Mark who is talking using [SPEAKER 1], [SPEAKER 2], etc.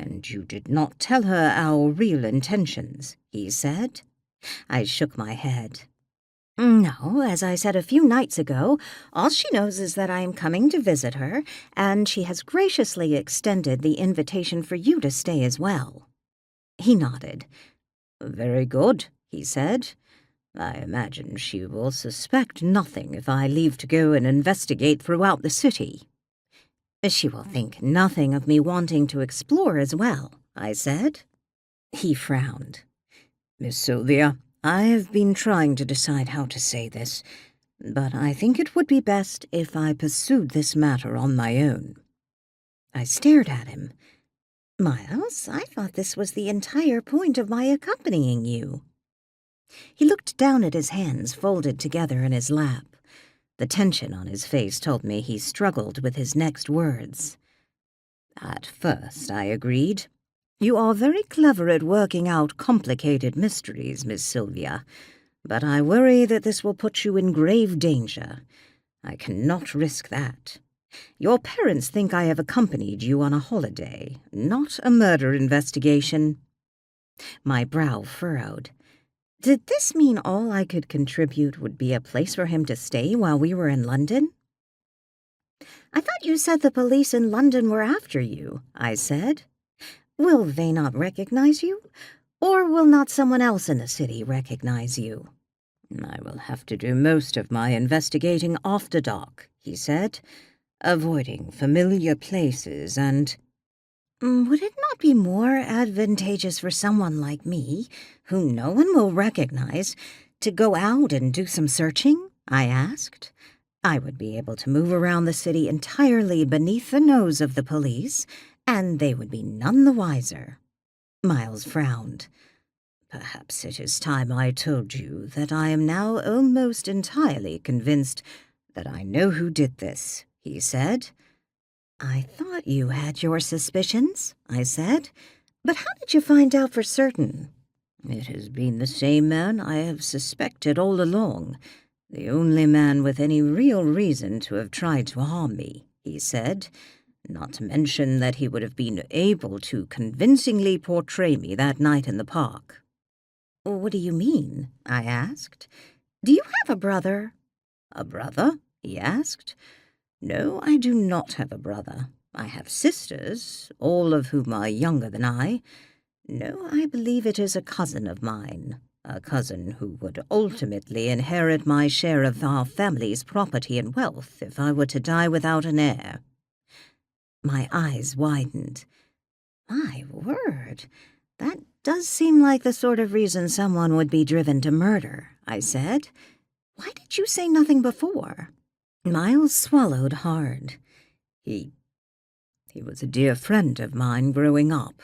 [SPEAKER 1] "And you did not tell her our real intentions," he said. I shook my head. "No, as I said a few nights ago, all she knows is that I am coming to visit her, and she has graciously extended the invitation for you to stay as well." He nodded. "Very good," he said. "I imagine she will suspect nothing if I leave to go and investigate throughout the city." "She will think nothing of me wanting to explore as well," I said. He frowned. "Miss Sylvia, I have been trying to decide how to say this, but I think it would be best if I pursued this matter on my own." I stared at him. "Miles, I thought this was the entire point of my accompanying you." He looked down at his hands folded together in his lap. The tension on his face told me he struggled with his next words. "At first, I agreed. You are very clever at working out complicated mysteries, Miss Sylvia, but I worry that this will put you in grave danger. I cannot risk that. Your parents think I have accompanied you on a holiday, not a murder investigation." My brow furrowed. Did this mean all I could contribute would be a place for him to stay while we were in London? "I thought you said the police in London were after you," I said. "Will they not recognize you? Or will not someone else in the city recognize you?" "I will have to do most of my investigating after dark," he said, "avoiding familiar places and—" "Would it not be more advantageous for someone like me, whom no one will recognize, to go out and do some searching?" I asked. "I would be able to move around the city entirely beneath the nose of the police, and they would be none the wiser." Miles frowned. "Perhaps it is time I told you that I am now almost entirely convinced that I know who did this," he said. "I thought you had your suspicions," I said. "But how did you find out for certain?" "It has been the same man I have suspected all along, the only man with any real reason to have tried to harm me," he said, "not to mention that he would have been able to convincingly portray me that night in the park." "What do you mean?" I asked. "Do you have a brother?" "A brother?" he asked. "No, I do not have a brother. I have sisters, all of whom are younger than I. No, I believe it is a cousin of mine, a cousin who would ultimately inherit my share of our family's property and wealth if I were to die without an heir." My eyes widened. My word, that does seem like the sort of reason someone would be driven to murder, I said. "Why did you say nothing before?" Miles swallowed hard. He was a dear friend of mine growing up.